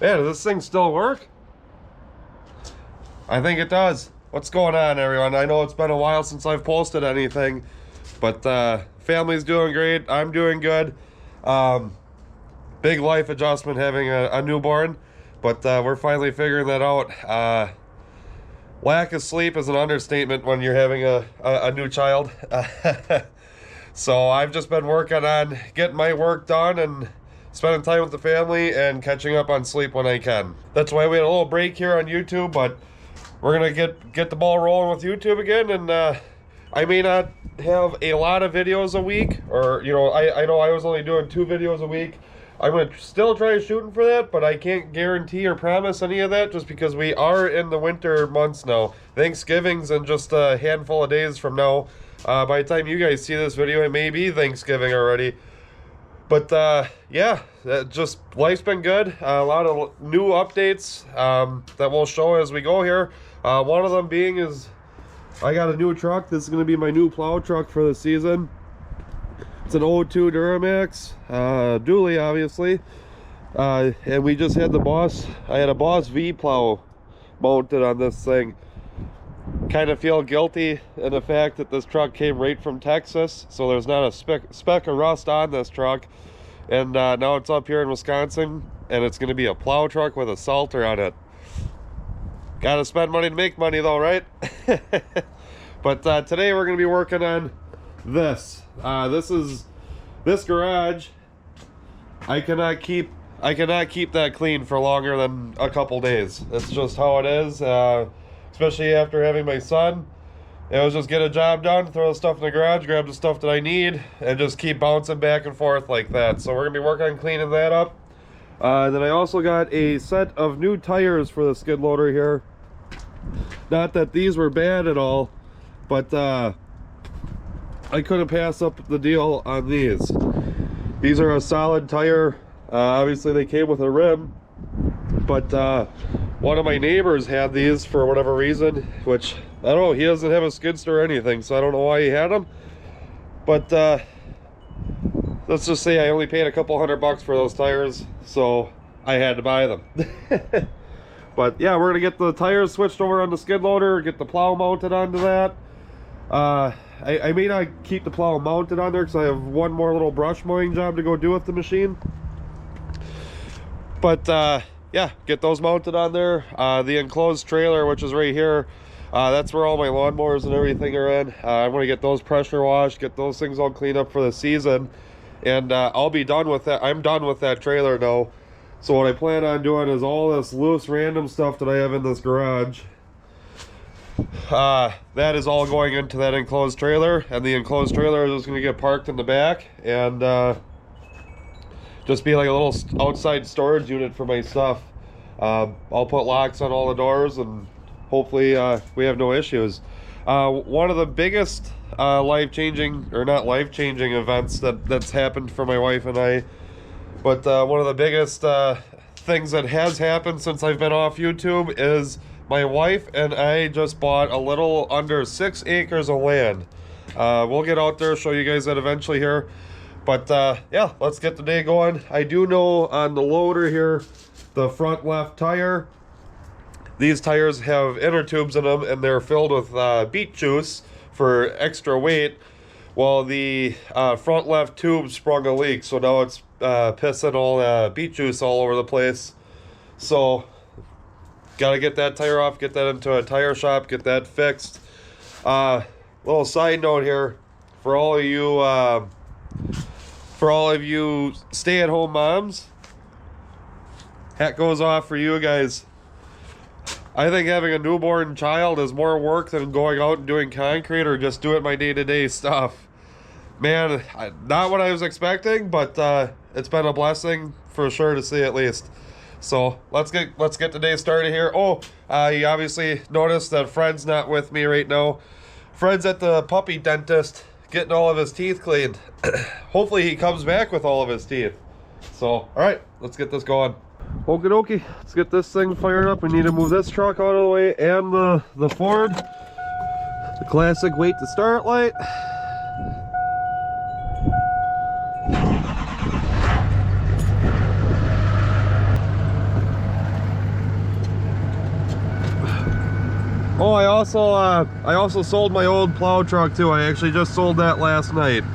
Man, does this thing still work? I think it does. What's going on, everyone? I know it's been a while since I've posted anything, but family's doing great. I'm doing good. Big life adjustment having a newborn, but we're finally figuring that out. Lack of sleep is an understatement when you're having a new child. So I've just been working on getting my work done and spending time with the family and catching up on sleep when I can. That's why we had a little break here on YouTube, but we're gonna get the ball rolling with YouTube again. And I may not have a lot of videos a week, or I know I was only doing 2 videos a week. I'm gonna still try shooting for that, but I can't guarantee or promise any of that just because we are in the winter months now. Thanksgiving's in just a handful of days from now. By the time you guys see this video, it may be Thanksgiving already. But yeah, just life's been good. A lot of new updates that we'll show as we go here. One of them being is I got a new truck. This is going to be my new plow truck for the season. It's an 02 Duramax, dually obviously. And we just had I had a Boss V plow mounted on this thing. Kind of feel guilty in the fact that this truck came right from Texas, so there's not a speck of rust on this truck. And now it's up here in Wisconsin, and it's going to be a plow truck with a Salter on it. Gotta spend money to make money though, right? But today we're going to be working on this. This garage. I cannot keep that clean for longer than a couple days. It's just how it is. Especially after having my son. It was just get a job done, throw the stuff in the garage, grab the stuff that I need, and just keep bouncing back and forth like that. So we're going to be working on cleaning that up. Then I also got a set of new tires for the skid loader here. Not that these were bad at all, but I couldn't pass up the deal on these. These are a solid tire. Obviously they came with a rim, but one of my neighbors had these for whatever reason, which I don't know, he doesn't have a skid steer or anything, so I don't know why he had them. But let's just say I only paid a couple $100 for those tires, so I had to buy them. But yeah, we're gonna get the tires switched over on the skid loader, get the plow mounted onto that. I may not keep the plow mounted on there because I have one more little brush mowing job to go do with the machine. But yeah, get those mounted on there. The enclosed trailer, which is right here, that's where all my lawnmowers and everything are in. I'm going to get those pressure washed, get those things all cleaned up for the season, and I'll be done with that. I'm done with that trailer now. So what I plan on doing is all this loose random stuff that I have in this garage, that is all going into that enclosed trailer, and the enclosed trailer is just going to get parked in the back and just be like a little outside storage unit for my stuff. I'll put locks on all the doors and hopefully we have no issues. One of the biggest life-changing, or not life-changing events that's happened for my wife and I, but one of the biggest things that has happened since I've been off YouTube is my wife and I just bought a little under 6 acres of land. We'll get out there, show you guys that eventually here. But yeah, let's get the day going. I do know on the loader here, the front left tire, these tires have inner tubes in them and they're filled with beet juice for extra weight. Well, the front left tube sprung a leak, so now it's pissing all beet juice all over the place. So gotta get that tire off, get that into a tire shop, get that fixed. Little side note here for all of you stay-at-home moms, hat goes off for you guys. I think having a newborn child is more work than going out and doing concrete or just doing my day-to-day stuff. Man, not what I was expecting, but it's been a blessing for sure, to see at least. So let's get the day started here. Oh, you obviously noticed that Fred's not with me right now. Fred's at the puppy dentist getting all of his teeth cleaned. Hopefully he comes back with all of his teeth. So, all right, let's get this going. Okie dokie, let's get this thing fired up. We need to move this truck out of the way, and the Ford, the classic wait to start light. Oh, I also sold my old plow truck too. I actually just sold that last night.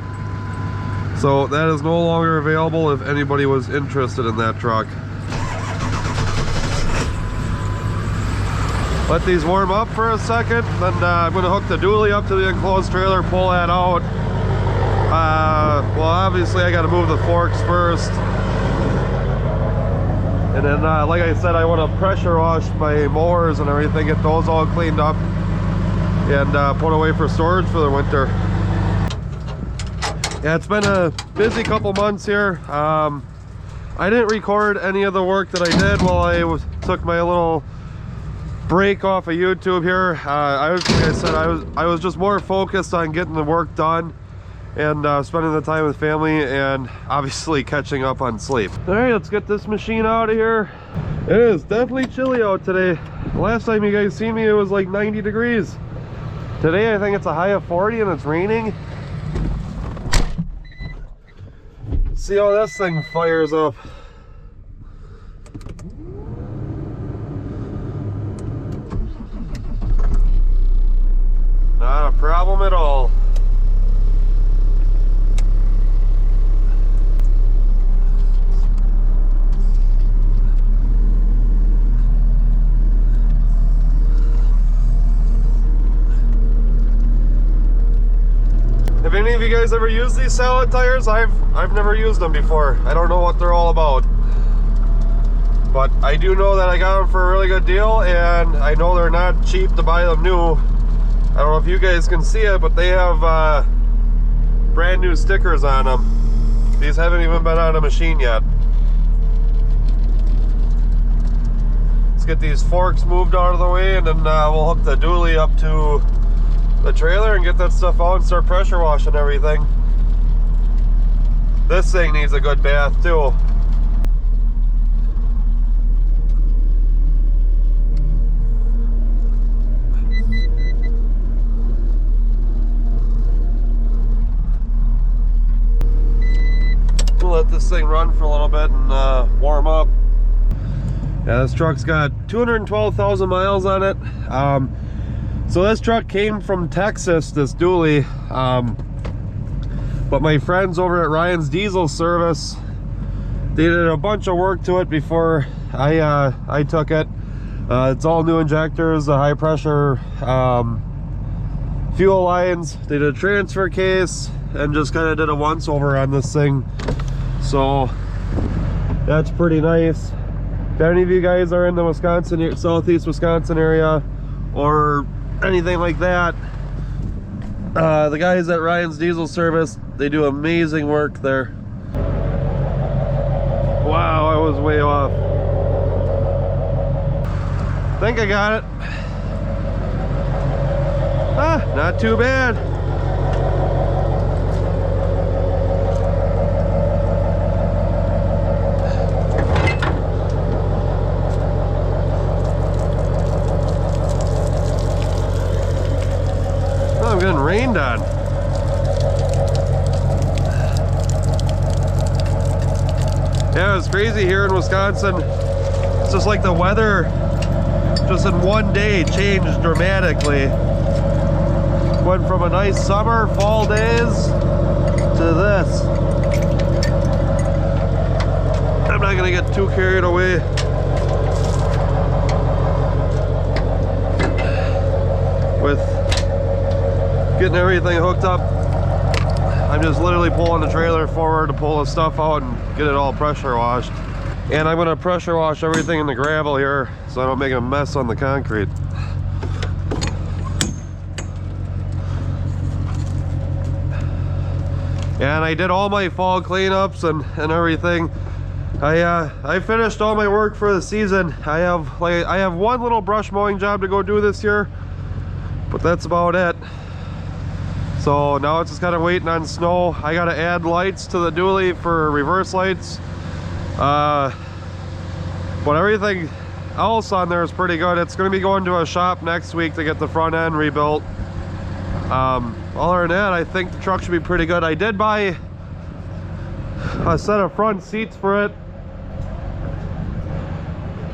So that is no longer available if anybody was interested in that truck. Let these warm up for a second, then I'm going to hook the dually up to the enclosed trailer, pull that out. Well, obviously I got to move the forks first. And then, like I said, I want to pressure wash my mowers and everything, get those all cleaned up, and put away for storage for the winter. Yeah, it's been a busy couple months here. I didn't record any of the work that I did while I took my little break off of YouTube here. Like I said, I was just more focused on getting the work done and spending the time with family, and obviously catching up on sleep. All right, let's get this machine out of here. It is definitely chilly out today. Last time you guys seen me, it was like 90 degrees. Today I think it's a high of 40 and it's raining. See how this thing fires up. Not a problem at all. Have any of you guys ever used these salad tires? I've never used them before. I don't know what they're all about. But I do know that I got them for a really good deal, and I know they're not cheap to buy them new. I don't know if you guys can see it, but they have brand new stickers on them. These haven't even been on a machine yet. Let's get these forks moved out of the way, and then we'll hook the dually up to the trailer and get that stuff out and start pressure washing everything. This thing needs a good bath too. We'll let this thing run for a little bit and warm up. Yeah, this truck's got 212,000 miles on it. So this truck came from Texas, this dually, but my friends over at Ryan's Diesel Service, they did a bunch of work to it before I took it. It's all new injectors, the high pressure fuel lines. They did a transfer case and just kind of did a once over on this thing. So that's pretty nice. If any of you guys are in the Wisconsin, southeast Wisconsin area, or anything like that, the guys at Ryan's Diesel Service, they do amazing work there. Wow, I was way off. Think I got it. Not too bad. I'm getting rained on. Yeah, it's crazy here in Wisconsin. It's just like the weather just in one day changed dramatically. Went from a nice summer, fall days to this. I'm not gonna get too carried away. With getting everything hooked up. I'm just literally pulling the trailer forward to pull the stuff out and get it all pressure washed. And I'm gonna pressure wash everything in the gravel here so I don't make a mess on the concrete. And I did all my fall cleanups and everything. I finished all my work for the season. I have one little brush mowing job to go do this year, but that's about it. So now it's just kind of waiting on snow. I gotta add lights to the dually for reverse lights. But everything else on there is pretty good. It's gonna be going to a shop next week to get the front end rebuilt. Other than that, I think the truck should be pretty good. I did buy a set of front seats for it.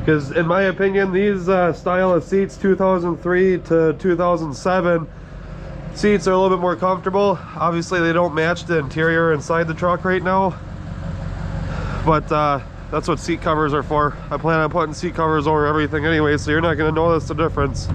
Because in my opinion, these style of seats, 2003 to 2007 seats, are a little bit more comfortable. Obviously they don't match the interior inside the truck right now, but that's what seat covers are for. I plan on putting seat covers over everything anyway, so you're not going to notice the difference.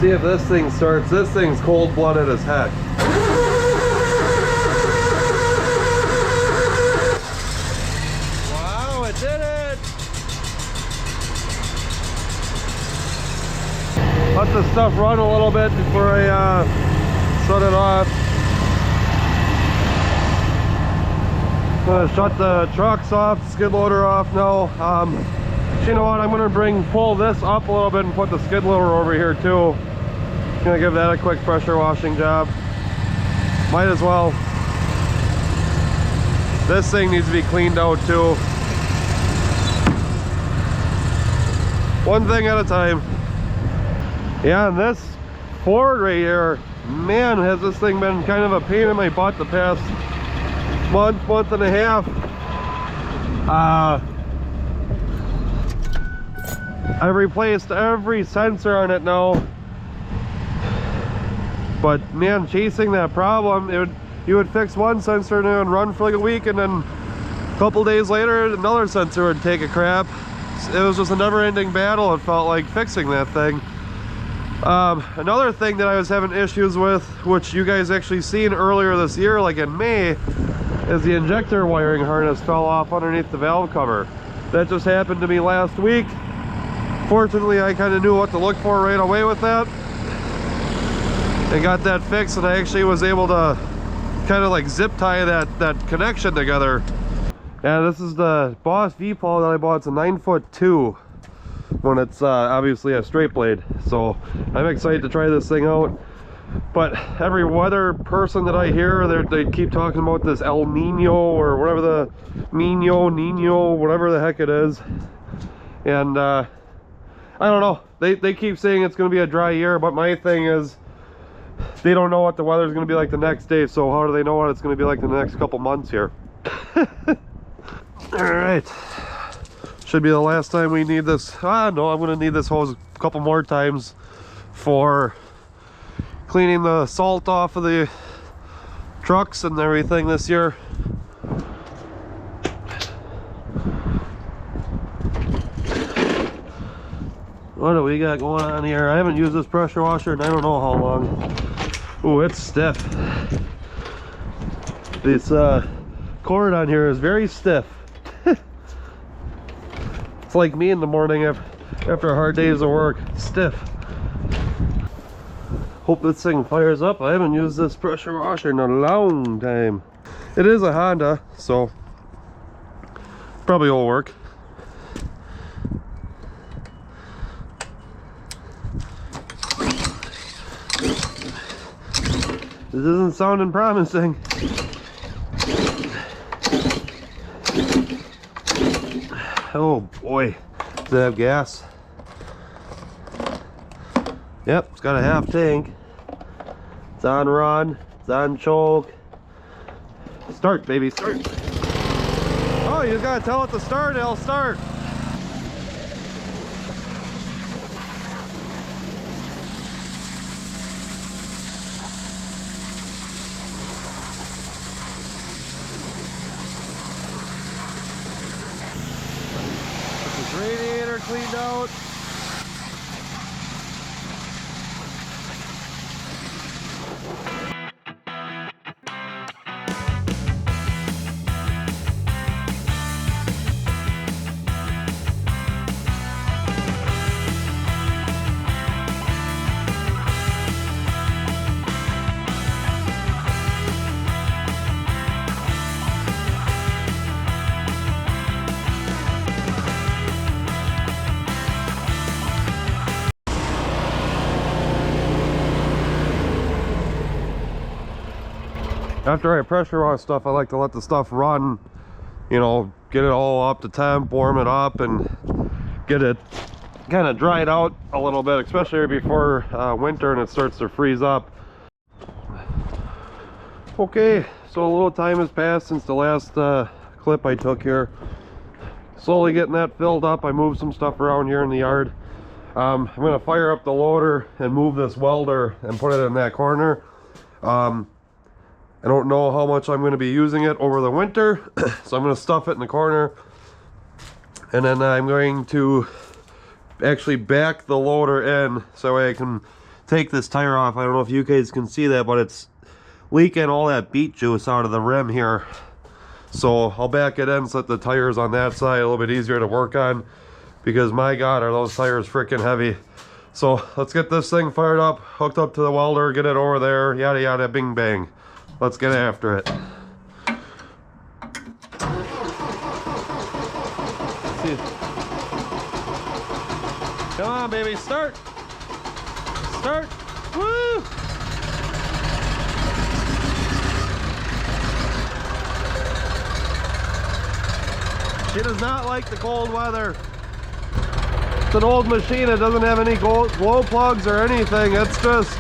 See if this thing starts. This thing's cold-blooded as heck. Wow, it did it! Let the stuff run a little bit before I shut it off. I'm gonna shut the trucks off, the skid loader off now. You know what, I'm gonna pull this up a little bit and put the skid loader over here too. Gonna give that a quick pressure washing job. Might as well. This thing needs to be cleaned out too. One thing at a time. Yeah, and this Ford right here, man, has this thing been kind of a pain in my butt the past month and a half. I've replaced every sensor on it now, but man, chasing that problem, you would fix one sensor and it would run for like a week, and then a couple days later another sensor would take a crap. It was just a never-ending battle, it felt like, fixing that thing. Another thing that I was having issues with, which you guys actually seen earlier this year, like in May, is the injector wiring harness fell off underneath the valve cover. That just happened to me last week. Fortunately, I kind of knew what to look for right away with that, and got that fixed, and I actually was able to kind of like zip tie that connection together. And this is the Boss V-Plow that I bought. It's a 9'2" when it's obviously a straight blade, so I'm excited to try this thing out. But every weather person that I hear, they keep talking about this El Nino or whatever, the Nino, whatever the heck it is, and I don't know, they keep saying it's going to be a dry year, but my thing is, they don't know what the weather's going to be like the next day, so how do they know what it's going to be like the next couple months here? All right, should be the last time we need this. No, I'm going to need this hose a couple more times for cleaning the salt off of the trucks and everything this year. What do we got going on here? I haven't used this pressure washer and I don't know how long. Oh, it's stiff. This cord on here is very stiff. It's like me in the morning after hard days of work. Stiff. Hope this thing fires up. I haven't used this pressure washer in a long time. It is a Honda, so probably will work. This isn't sounding promising. Oh boy, does it have gas? Yep, it's got a half tank. It's on run, it's on choke. Start, baby, start. Oh, you gotta tell it to start, it'll start. Radiator cleaned out. After I pressure wash stuff, I like to let the stuff run, you know, get it all up to temp, warm it up, and get it kind of dried out a little bit, especially before winter and it starts to freeze up. Okay, so a little time has passed since the last clip I took here. Slowly getting that filled up. I moved some stuff around here in the yard. I'm gonna fire up the loader and move this welder and put it in that corner. I don't know how much I'm going to be using it over the winter, so I'm going to stuff it in the corner, and then I'm going to actually back the loader in so I can take this tire off. I don't know if you guys can see that, but it's leaking all that beet juice out of the rim here. So I'll back it in so that the tires on that side are a little bit easier to work on, because my God, are those tires freaking heavy. So let's get this thing fired up, hooked up to the welder, get it over there, yada yada, bing bang. Let's get after it. Come on, baby, start. Start. Woo! She does not like the cold weather. It's an old machine. It doesn't have any glow plugs or anything. It's just,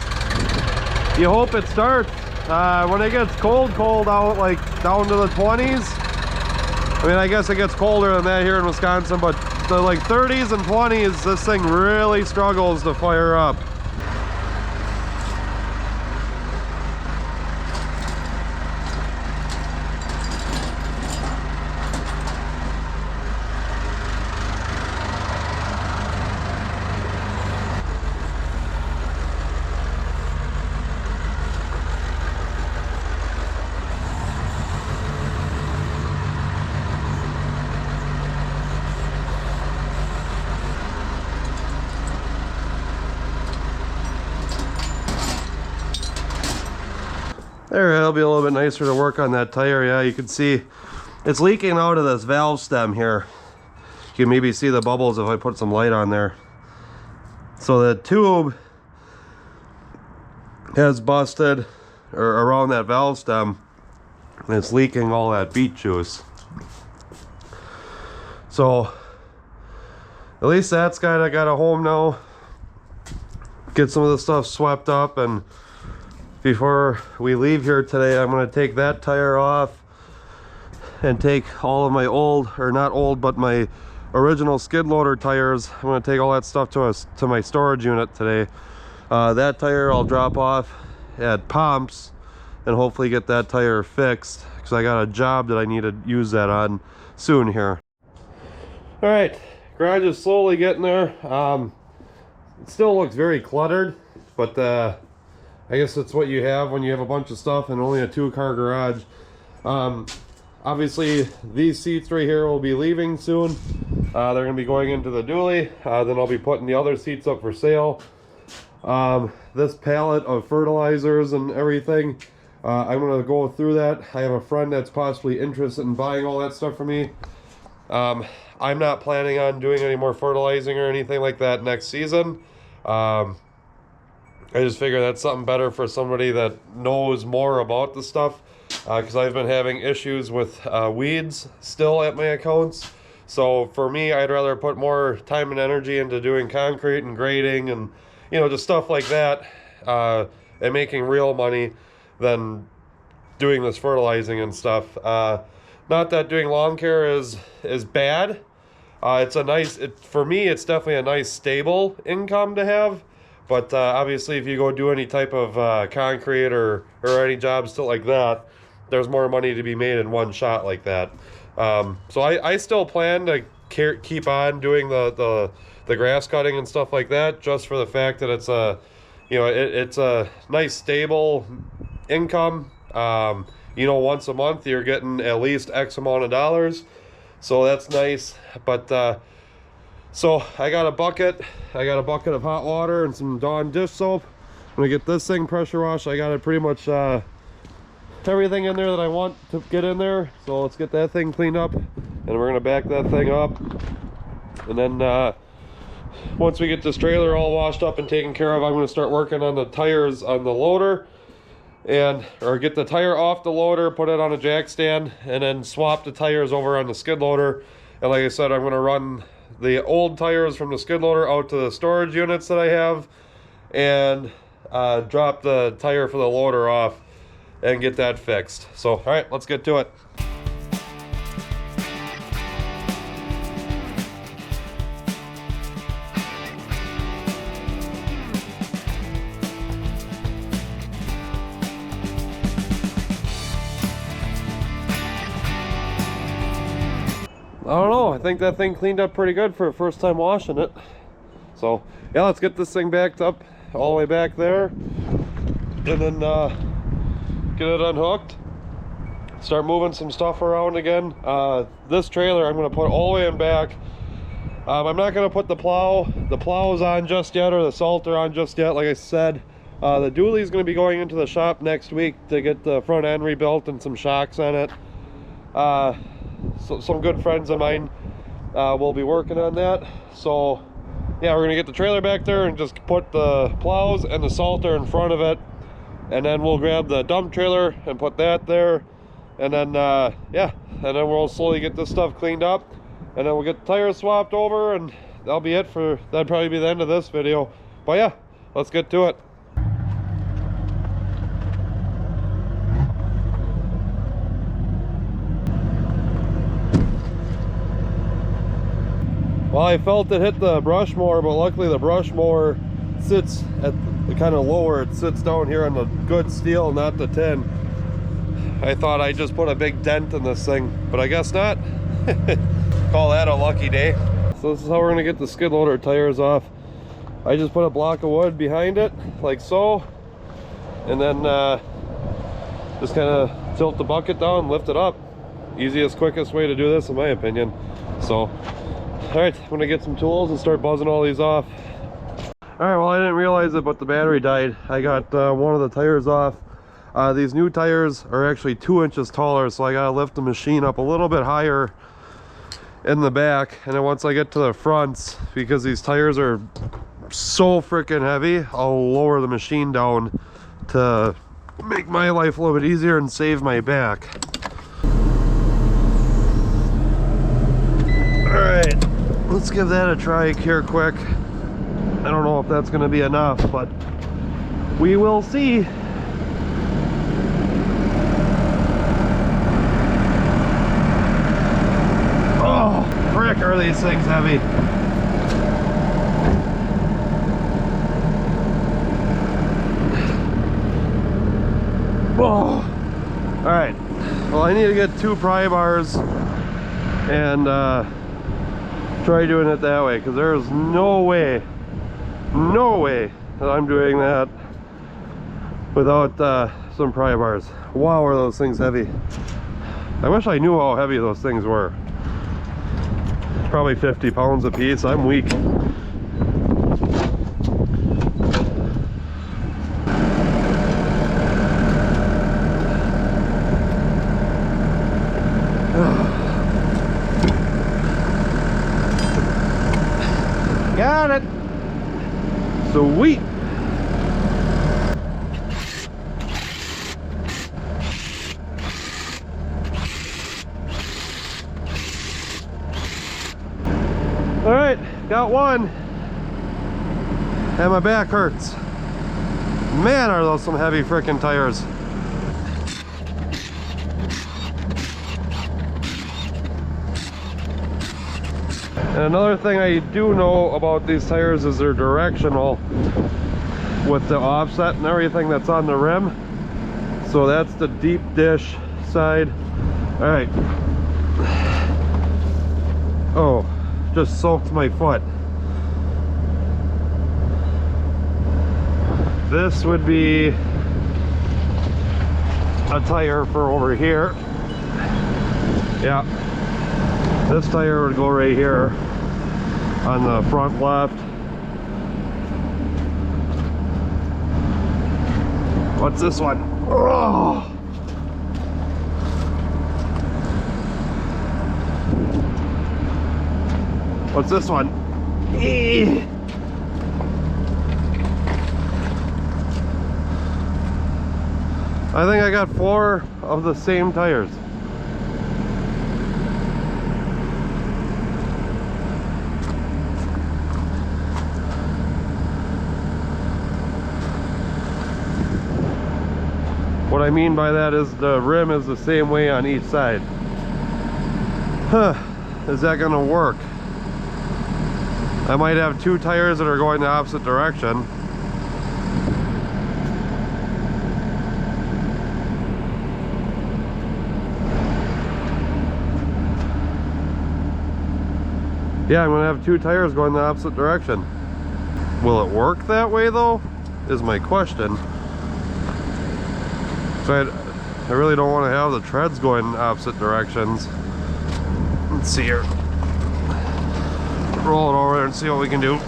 you hope it starts. When it gets cold out, like down to the 20s, I mean, I guess it gets colder than that here in Wisconsin, but the like 30s and 20s, this thing really struggles to fire up. There, it'll be a little bit nicer to work on that tire. Yeah, you can see it's leaking out of this valve stem here. You can maybe see the bubbles if I put some light on there. So the tube has busted or around that valve stem, and it's leaking all that beet juice. So at least that's got a home now. Get some of the stuff swept up, and before we leave here today, I'm going to take that tire off and take all of my old, or not old, but my original skid loader tires. I'm going to take all that stuff to my storage unit today. That tire I'll drop off at Pomps and hopefully get that tire fixed, because I got a job that I need to use that on soon here. All right, garage is slowly getting there. It still looks very cluttered, but I guess that's what you have when you have a bunch of stuff and only a 2-car garage. Obviously, these seats right here will be leaving soon. They're going to be going into the dually. Then I'll be putting the other seats up for sale. This pallet of fertilizers and everything, I'm going to go through that. I have a friend that's possibly interested in buying all that stuff for me. I'm not planning on doing any more fertilizing or anything like that next season. I just figure that's something better for somebody that knows more about the stuff, because I've been having issues with weeds still at my accounts. So for me, I'd rather put more time and energy into doing concrete and grading and, you know, just stuff like that, and making real money than doing this fertilizing and stuff. Not that doing lawn care is bad. It's a nice, for me, it's definitely a nice stable income to have. But obviously, if you go do any type of concrete or any jobs still like that, there's more money to be made in one shot like that. So I still plan to keep on doing the grass cutting and stuff like that, just for the fact that it's a, you know, it's a nice stable income. You know, once a month you're getting at least X amount of dollars, so that's nice. But so I got a bucket of hot water and some Dawn dish soap. I'm gonna get this thing pressure washed. I got it pretty much everything in there that I want to get in there. So let's get that thing cleaned up, and we're gonna back that thing up. And then once we get this trailer all washed up and taken care of, I'm gonna start working on the tires on the loader. or get the tire off the loader, put it on a jack stand, and then swap the tires over on the skid loader. And like I said, I'm going to run the old tires from the skid loader out to the storage units that I have, and drop the tire for the loader off and get that fixed. So, all right, let's get to it. I don't know, I think that thing cleaned up pretty good for a first time washing it. So yeah, let's get this thing backed up all the way back there, and then get it unhooked, start moving some stuff around again. This trailer I'm going to put all the way in back. I'm not going to put the plows on just yet, or the salter on just yet. Like I said, the dually is going to be going into the shop next week to get the front end rebuilt and some shocks on it. So some good friends of mine will be working on that. So yeah, we're gonna get the trailer back there and just put the plows and the salter in front of it, and then we'll grab the dump trailer and put that there, and then yeah, and then we'll slowly get this stuff cleaned up, and then we'll get the tires swapped over, and that'll be it for, that'd probably be the end of this video. But yeah, let's get to it. Well, I felt it hit the brush mower, but luckily the brush mower sits at the kind of lower. It sits down here on the good steel, not the tin. I thought I just put a big dent in this thing, but I guess not. Call that a lucky day. So this is how we're gonna get the skid loader tires off. I just put a block of wood behind it, like so, and then just kind of tilt the bucket down, lift it up. Easiest, quickest way to do this, in my opinion. So all right, I'm gonna get some tools and start buzzing all these off. All right, well, I didn't realize it, but the battery died. I got one of the tires off. These new tires are actually 2 inches taller, so I gotta lift the machine up a little bit higher in the back, and then once I get to the fronts, because these tires are so freaking heavy, I'll lower the machine down to make my life a little bit easier and save my back. All right, let's give that a try here quick. I don't know if that's going to be enough, but we will see. Oh, frick, are these things heavy. Oh. All right, well, I need to get 2 pry bars and try doing it that way, because there's no way that I'm doing that without some pry bars. Wow, are those things heavy. I wish I knew how heavy those things were. Probably 50 pounds a piece. I'm weak. Got it. Sweet. All right, got one. And my back hurts. Man, are those some heavy freaking tires. And another thing I do know about these tires is they're directional with the offset and everything that's on the rim. So that's the deep dish side. All right. Oh, just soaked my foot. This would be a tire for over here. Yeah. This tire would go right here on the front left. What's this one? Oh! What's this one? Eee! I think I got 4 of the same tires. What I mean by that is the rim is the same way on each side. Huh, is that gonna work? I might have 2 tires that are going the opposite direction. Yeah, I'm gonna have 2 tires going the opposite direction. Will it work that way though? Is my question. So I really don't want to have the treads going in opposite directions. Let's see here. Roll it over there and see what we can do.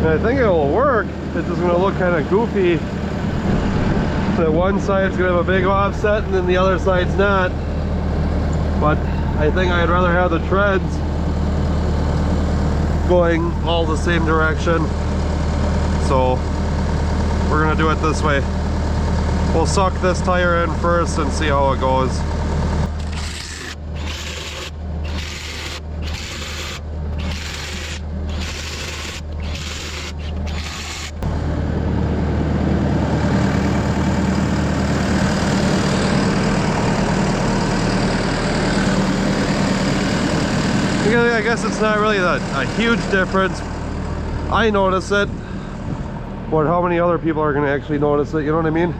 I think it will work. It's just going to look kind of goofy. That one side's going to have a big offset and then the other side's not. But I think I'd rather have the treads going all the same direction. So we're going to do it this way. We'll suck this tire in first and see how it goes. I guess it's not really a huge difference. I notice it, but how many other people are going to actually notice it, you know what I mean?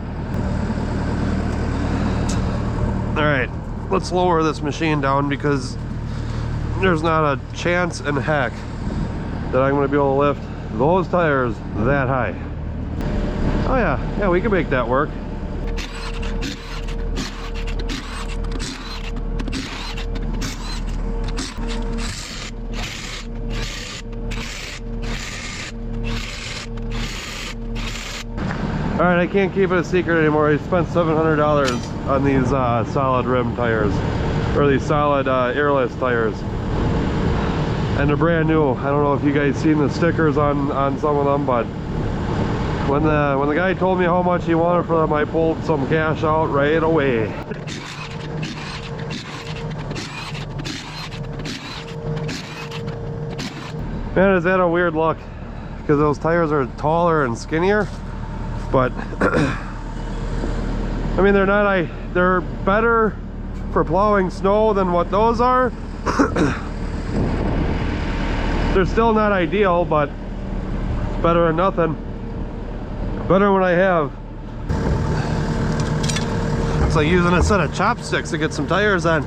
Alright, let's lower this machine down because there's not a chance in heck that I'm going to be able to lift those tires that high. Oh yeah, we can make that work. Alright, I can't keep it a secret anymore. I spent $700 on these solid rim tires, or these solid airless tires, and they're brand new. I don't know if you guys seen the stickers on some of them, but when the guy told me how much he wanted for them, I pulled some cash out right away. Man, is that a weird look? Because those tires are taller and skinnier. But I mean, they're better for plowing snow than what those are. They're still not ideal, but it's better than nothing. Better than what I have. It's like using a set of chopsticks to get some tires on.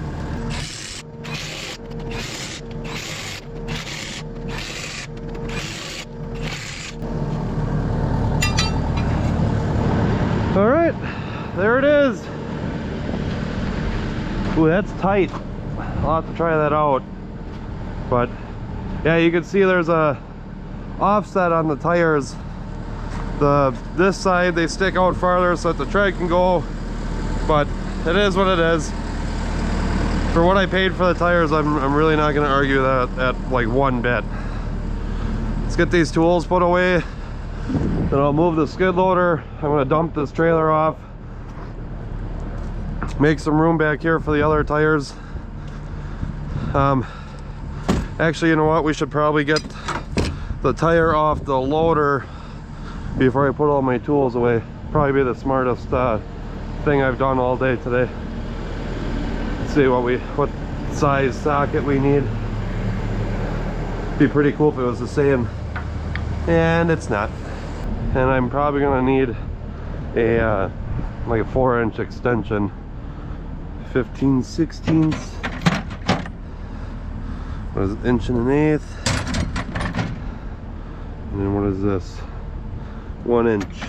All right, there it is. Ooh, that's tight. I'll have to try that out. But yeah, you can see there's a offset on the tires. This side, they stick out farther so that the tread can go, but it is what it is. For what I paid for the tires, I'm really not going to argue that at like one bit. Let's get these tools put away. Then I'll move the skid loader. I'm going to dump this trailer off. Make some room back here for the other tires. Actually, you know what? We should probably get the tire off the loader before I put all my tools away. Probably be the smartest thing I've done all day today. Let's see what size socket we need. Be pretty cool if it was the same, and it's not. And I'm probably gonna need a like a 4-inch extension, 15/16. What is it, 1 1/8? And then what is this? 1 inch.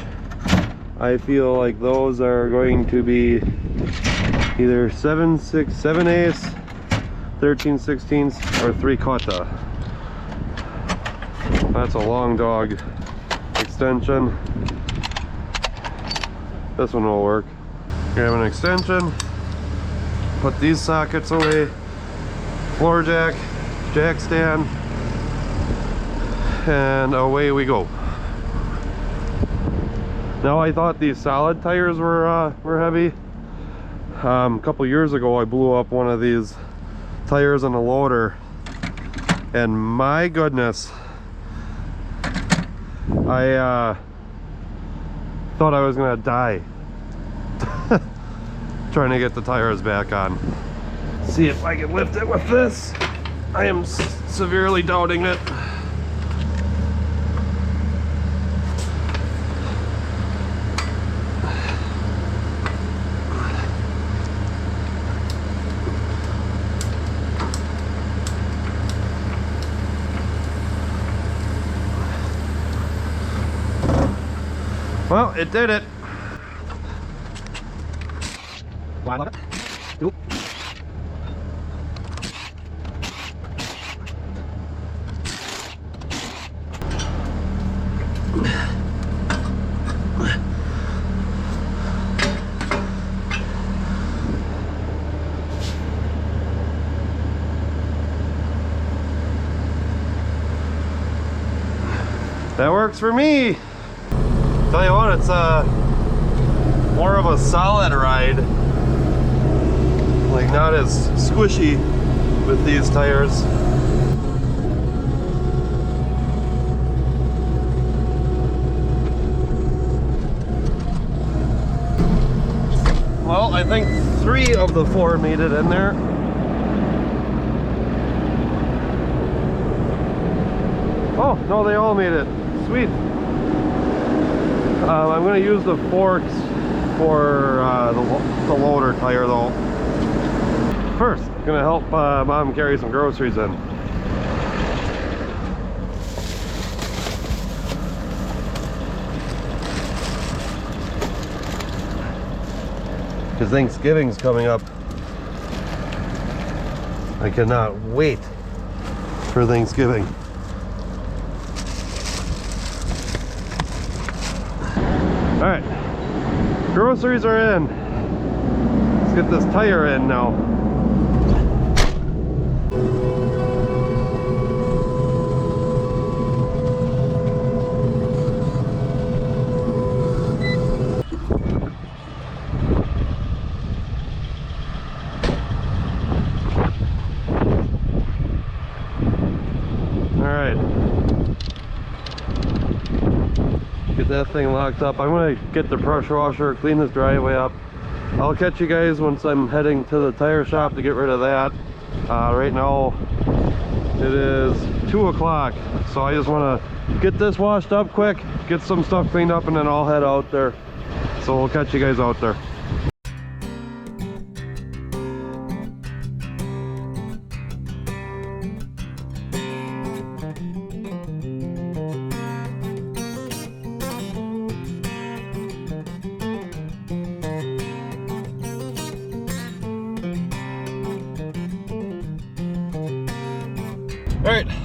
I feel like those are going to be either 7/8 13/16 or 3/4. That's a long dog extension. This one will work. Grab an extension, put these sockets away, floor jack, jack stand, and away we go. Now I thought these solid tires were heavy. A couple years ago I blew up one of these tires on a loader, and my goodness, I thought I was gonna die trying to get the tires back on. See if I can lift it with this. I am severely doubting it. Well, it did it. That works for me. Tell you what, it's more of a solid ride, like not as squishy with these tires. Well, I think 3 of the 4 made it in there. Oh no, they all made it. Sweet. I'm going to use the forks for the loader tire though. First, I'm going to help Mom carry some groceries in. Because Thanksgiving's coming up. I cannot wait for Thanksgiving. Alright, groceries are in. Let's get this tire in now. Alright. Get that thing locked up. I'm gonna get the pressure washer, clean this driveway up. I'll catch you guys once I'm heading to the tire shop to get rid of that. Right now it is 2 o'clock, so I just want to get this washed up quick, get some stuff cleaned up, and then I'll head out there. So we'll catch you guys out there.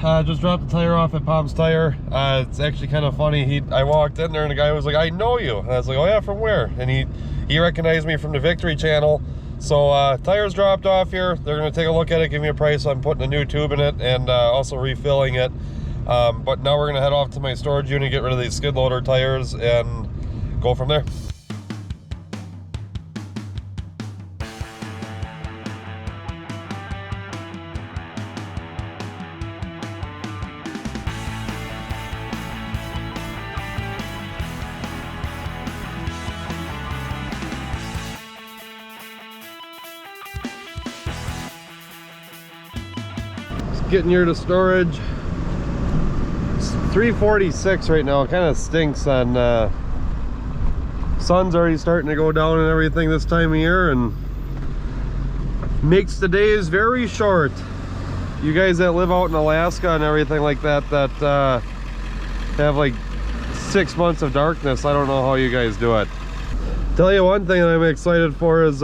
Alright, just dropped the tire off at Palms Tire. It's actually kind of funny. I walked in there and the guy was like, "I know you." And I was like, "Oh yeah, from where?" And he recognized me from the Victory Channel. So tires dropped off here. They're going to take a look at it, give me a price on putting a new tube in it, and also refilling it. But now we're going to head off to my storage unit, get rid of these skid loader tires, and go from there. Getting here to storage. It's 3:46 right now. It kind of stinks on sun's already starting to go down and everything this time of year, and makes the days very short. You guys that live out in Alaska and everything like that have like 6 months of darkness, I don't know how you guys do it. Tell you one thing that I'm excited for is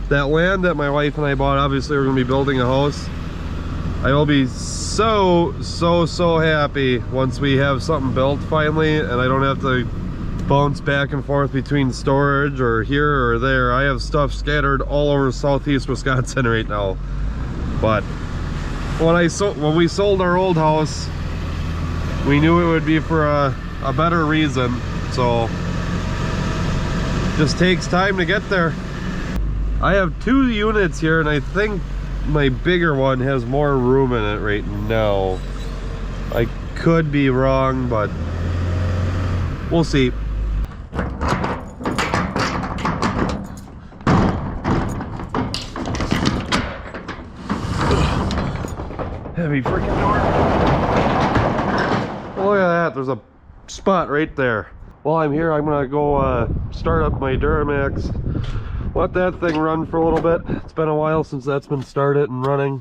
that land that my wife and I bought, obviously we're gonna be building a house. I will be so happy once we have something built finally, and I don't have to bounce back and forth between storage or here or there. I have stuff scattered all over southeast Wisconsin right now. But when we sold our old house, we knew it would be for a better reason. So just takes time to get there. I have 2 units here, and I think my bigger one has more room in it right now. I could be wrong, but we'll see. Heavy freaking door. Look at that, there's a spot right there. While I'm here, I'm gonna go start up my Duramax. Let that thing run for a little bit. It's been a while since that's been started and running.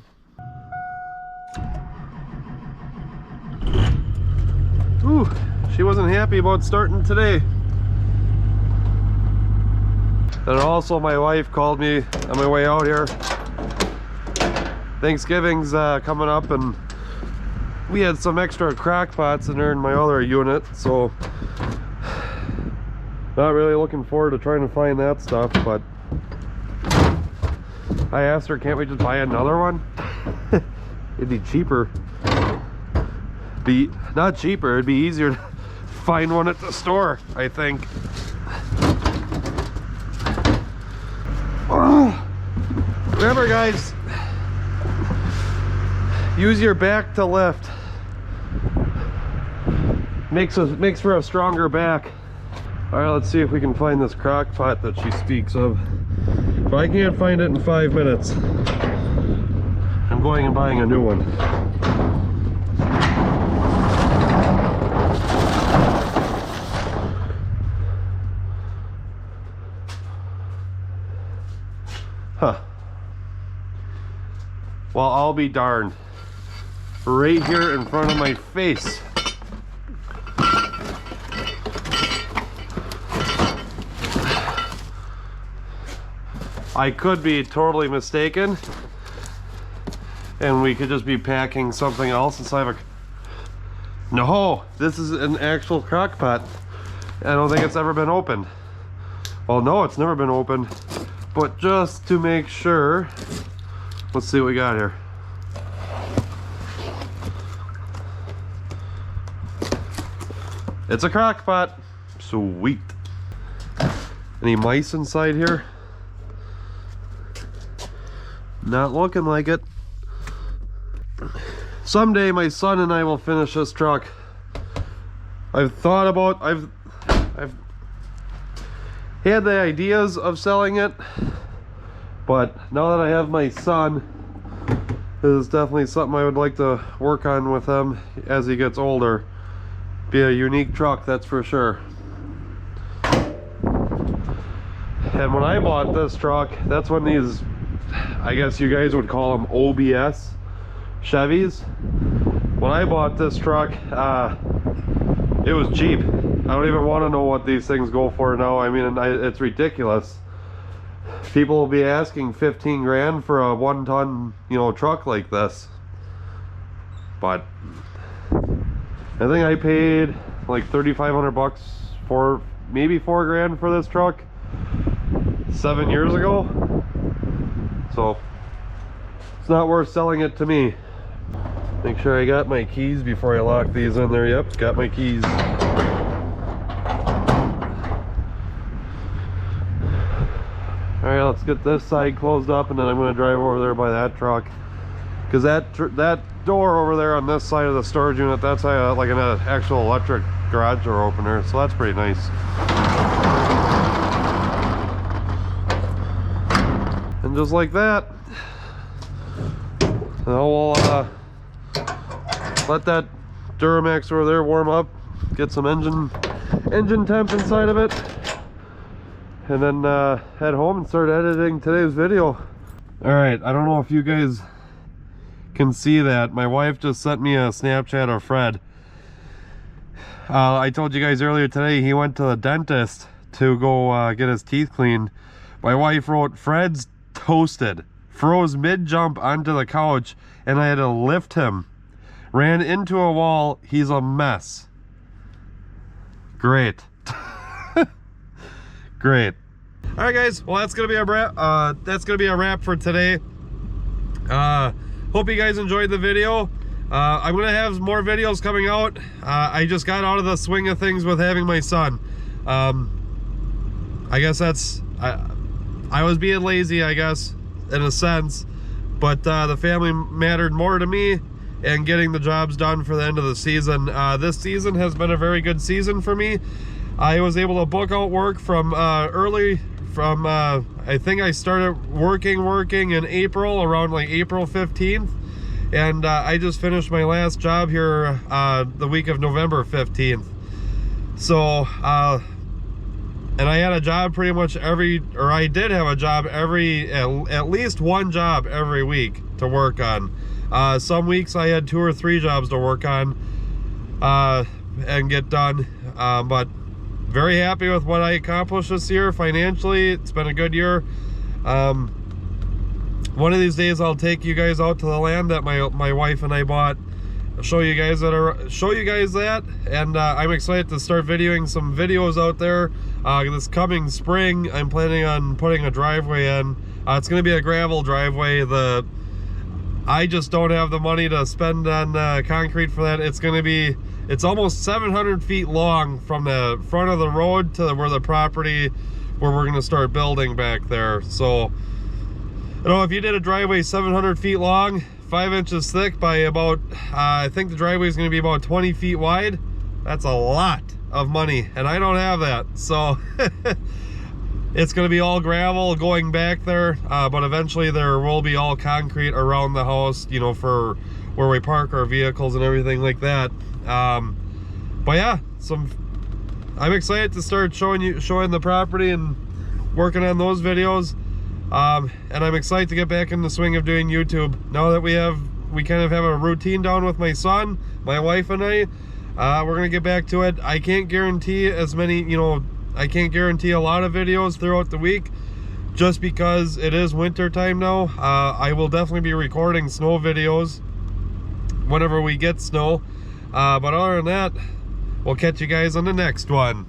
Ooh, she wasn't happy about starting today. And also my wife called me on my way out here. Thanksgiving's coming up, and we had some extra crock pots in there in my other unit, so not really looking forward to trying to find that stuff. But I asked her, can't we just buy another one? It'd be cheaper. Not cheaper, it'd be easier to find one at the store, I think. Remember guys, use your back to lift. Makes for a stronger back. All right, let's see if we can find this crock pot that she speaks of. If I can't find it in 5 minutes, I'm going and buying a new one. Huh. Well, I'll be darned. Right here in front of my face. I could be totally mistaken, and we could just be packing something else inside of a... No, this is an actual crock pot. I don't think it's ever been opened. Well, no, it's never been opened. But just to make sure, let's see what we got here. It's a crock pot. Sweet. Any mice inside here? Not looking like it. Someday my son and I will finish this truck. I've had the ideas of selling it, but now that I have my son, this is definitely something I would like to work on with him as he gets older. Be a unique truck, that's for sure. And when I bought this truck, that's when these, I guess you guys would call them OBS Chevys. When I bought this truck, it was cheap. I don't even want to know what these things go for now. I mean, it's ridiculous. People will be asking 15 grand for a 1-ton, truck like this. But I think I paid like 3,500 bucks for maybe 4 grand for this truck 7 years ago. So it's not worth selling it to me. Make sure I got my keys before I lock these in there. Yep, got my keys. Alright, let's get this side closed up, and then I'm going to drive over there by that truck. Because that door over there on this side of the storage unit, that's like an actual electric garage door opener, so that's pretty nice. And just like that, now we'll let that Duramax over there warm up, get some engine temp inside of it, and then head home and start editing today's video. Alright, I don't know if you guys can see that. My wife just sent me a Snapchat of Fred. I told you guys earlier today he went to the dentist to go get his teeth cleaned. My wife wrote, Fred's toasted, froze mid-jump onto the couch, and I had to lift him. Ran into a wall. He's a mess. Great. Great. All right, guys. Well, that's gonna be a wrap. For today. Hope you guys enjoyed the video. I'm gonna have more videos coming out. I just got out of the swing of things with having my son. I guess that's I was being lazy, I guess, in a sense, but the family mattered more to me and getting the jobs done for the end of the season. This season has been a very good season for me. I was able to book out work from I think I started working in April, around like April 15th, and I just finished my last job here the week of November 15th. So and I had a job pretty much I did have a job at least one job every week to work on. Some weeks I had 2 or 3 jobs to work on and get done, but very happy with what I accomplished this year financially. It's been a good year. One of these days I'll take you guys out to the land that my wife and I bought. I'll show you guys that, and I'm excited to start videoing some videos out there. This coming spring, I'm planning on putting a driveway in. It's going to be a gravel driveway. I just don't have the money to spend on concrete for that. It's almost 700 feet long from the front of the road to where we're going to start building back there. So, you know, if you did a driveway 700 feet long, 5 inches thick by about, I think the driveway is going to be about 20 feet wide. That's a lot of money, and I don't have that. So it's going to be all gravel going back there, but eventually there will be all concrete around the house, you know, for where we park our vehicles and everything like that. But yeah, I'm excited to start showing the property and working on those videos. And I'm excited to get back in the swing of doing YouTube now that we kind of have a routine down with my son, my wife, and I. We're gonna get back to it. I can't guarantee I can't guarantee a lot of videos throughout the week, just because it is winter time now. I will definitely be recording snow videos whenever we get snow. But other than that, we'll catch you guys on the next one.